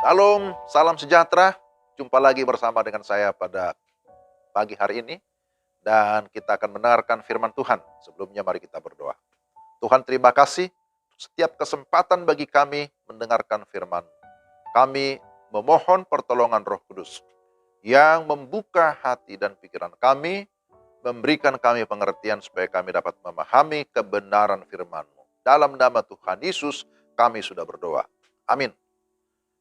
Salam, salam sejahtera. Jumpa lagi bersama dengan saya pada pagi hari ini. Dan kita akan mendengarkan firman Tuhan. Sebelumnya mari kita berdoa. Tuhan, terima kasih setiap kesempatan bagi kami mendengarkan firman. Kami memohon pertolongan Roh Kudus yang membuka hati dan pikiran kami, memberikan kami pengertian supaya kami dapat memahami kebenaran firman-Mu. Dalam nama Tuhan Yesus kami sudah berdoa. Amin.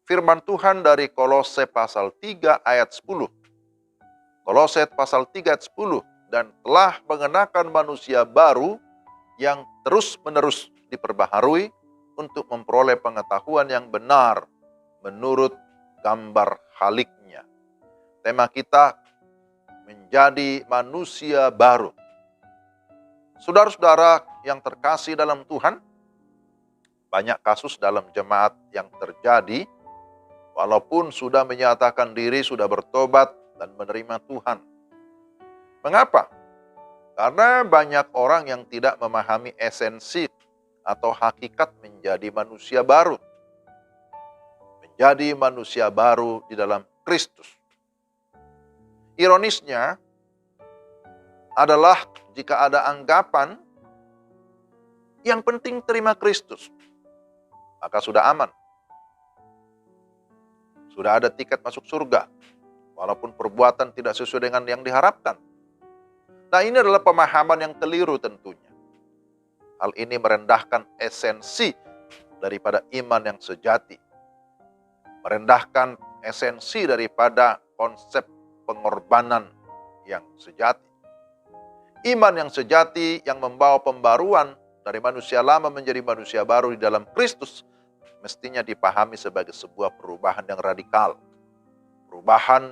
Firman Tuhan dari Kolose pasal 3 ayat 10. Kolose pasal 3 ayat 10. Dan telah mengenakan manusia baru yang terus-menerus diperbaharui untuk memperoleh pengetahuan yang benar menurut gambar haliknya. Tema kita menjadi manusia baru. Saudara-saudara yang terkasih dalam Tuhan, banyak kasus dalam jemaat yang terjadi walaupun sudah menyatakan diri, sudah bertobat dan menerima Tuhan. Mengapa? Karena banyak orang yang tidak memahami esensi atau hakikat menjadi manusia baru. Menjadi manusia baru di dalam Kristus. Ironisnya adalah jika ada anggapan yang penting terima Kristus, maka sudah aman. Sudah ada tiket masuk surga, walaupun perbuatan tidak sesuai dengan yang diharapkan. Nah, ini adalah pemahaman yang keliru tentunya. Hal ini merendahkan esensi daripada iman yang sejati. Merendahkan esensi daripada konsep pengorbanan yang sejati. Iman yang sejati yang membawa pembaruan dari manusia lama menjadi manusia baru di dalam Kristus mestinya dipahami sebagai sebuah perubahan yang radikal. Perubahan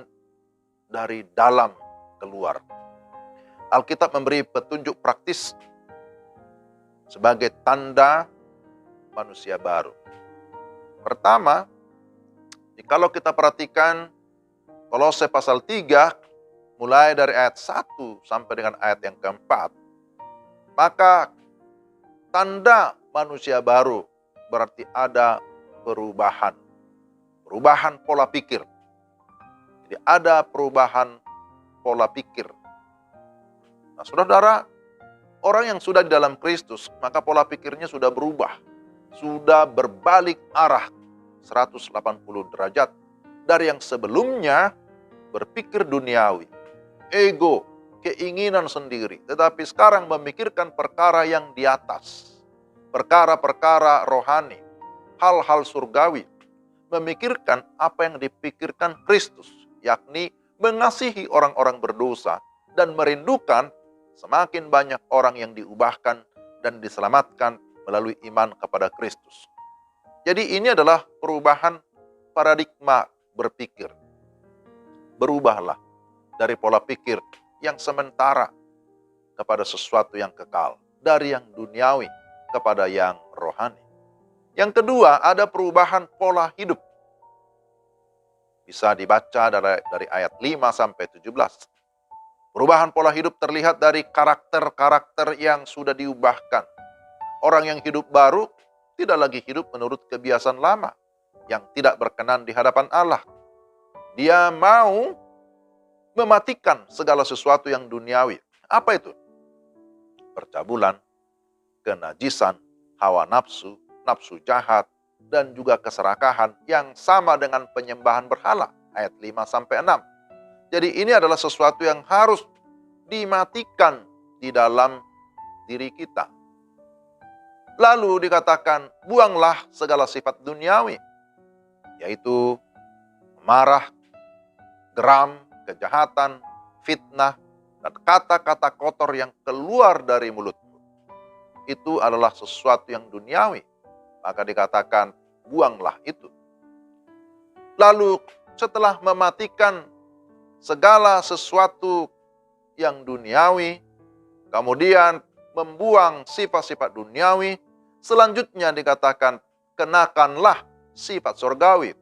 dari dalam keluar. Alkitab memberi petunjuk praktis sebagai tanda manusia baru. Pertama, kalau kita perhatikan Kolose pasal 3, mulai dari ayat 1 sampai dengan ayat yang keempat, maka tanda manusia baru berarti ada perubahan. Perubahan pola pikir. Jadi ada perubahan pola pikir. Nah, saudara-saudara, orang yang sudah di dalam Kristus, maka pola pikirnya sudah berubah. Sudah berbalik arah 180 derajat. Dari yang sebelumnya berpikir duniawi, ego, keinginan sendiri. Tetapi sekarang memikirkan perkara yang di atas. Perkara-perkara rohani, hal-hal surgawi. Memikirkan apa yang dipikirkan Kristus, yakni mengasihi orang-orang berdosa dan merindukan semakin banyak orang yang diubahkan dan diselamatkan melalui iman kepada Kristus. Jadi ini adalah perubahan paradigma berpikir. Berubahlah dari pola pikir yang sementara kepada sesuatu yang kekal. Dari yang duniawi kepada yang rohani. Yang kedua, ada perubahan pola hidup. Bisa dibaca dari ayat 5 sampai 17. Perubahan pola hidup terlihat dari karakter-karakter yang sudah diubahkan. Orang yang hidup baru tidak lagi hidup menurut kebiasaan lama yang tidak berkenan di hadapan Allah. Dia mau mematikan segala sesuatu yang duniawi. Apa itu? Percabulan, kenajisan, hawa nafsu, nafsu jahat, dan juga keserakahan yang sama dengan penyembahan berhala. Ayat 5 sampai 6. Jadi ini adalah sesuatu yang harus dimatikan di dalam diri kita. Lalu dikatakan, buanglah segala sifat duniawi, yaitu marah, geram, kejahatan, fitnah, dan kata-kata kotor yang keluar dari mulutmu. Itu adalah sesuatu yang duniawi. Maka dikatakan, buanglah itu. Lalu setelah mematikan segala sesuatu yang duniawi, kemudian membuang sifat-sifat duniawi, selanjutnya dikatakan, kenakanlah sifat surgawi.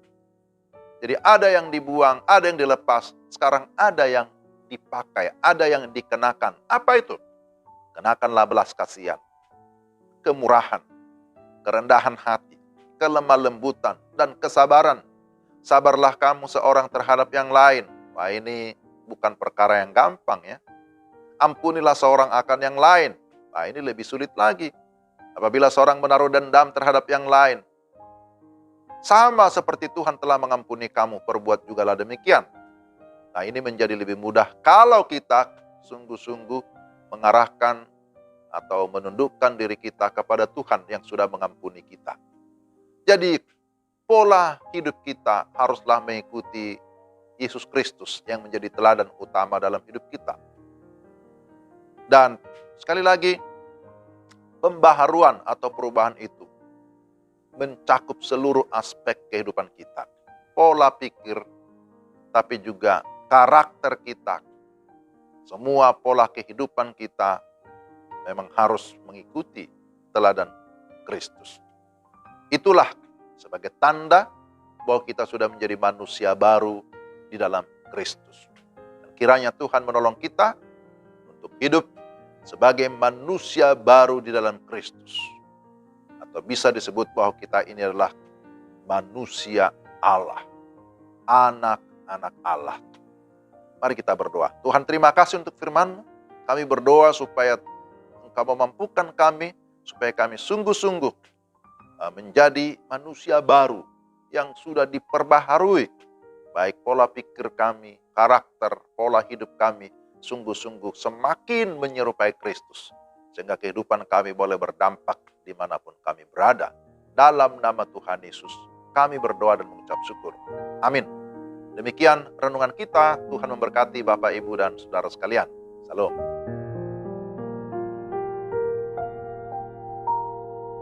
Jadi ada yang dibuang, ada yang dilepas, sekarang ada yang dipakai, ada yang dikenakan. Apa itu? Kenakanlah belas kasihan, kemurahan, kerendahan hati, kelemah lembutan, dan kesabaran. Sabarlah kamu seorang terhadap yang lain. Wah, ini bukan perkara yang gampang ya. Ampunilah seorang akan yang lain. Nah, ini lebih sulit lagi. Apabila seorang menaruh dendam terhadap yang lain, sama seperti Tuhan telah mengampuni kamu, perbuat jugalah demikian. Nah, ini menjadi lebih mudah kalau kita sungguh-sungguh mengarahkan atau menundukkan diri kita kepada Tuhan yang sudah mengampuni kita. Jadi, pola hidup kita haruslah mengikuti Yesus Kristus yang menjadi teladan utama dalam hidup kita. Dan sekali lagi, pembaharuan atau perubahan itu mencakup seluruh aspek kehidupan kita. Pola pikir, tapi juga karakter kita. Semua pola kehidupan kita memang harus mengikuti teladan Kristus. Itulah sebagai tanda bahwa kita sudah menjadi manusia baru di dalam Kristus. Dan kiranya Tuhan menolong kita untuk hidup sebagai manusia baru di dalam Kristus. Atau bisa disebut bahwa kita ini adalah manusia Allah, anak-anak Allah. Mari kita berdoa. Tuhan, terima kasih untuk firman-Mu. Kami berdoa supaya Engkau memampukan kami, supaya kami sungguh-sungguh menjadi manusia baru yang sudah diperbaharui. Baik pola pikir kami, karakter, pola hidup kami, sungguh-sungguh semakin menyerupai Kristus. Sehingga kehidupan kami boleh berdampak dimanapun kami berada. Dalam nama Tuhan Yesus, kami berdoa dan mengucap syukur. Amin. Demikian renungan kita. Tuhan memberkati Bapak, Ibu, dan saudara sekalian. Salam.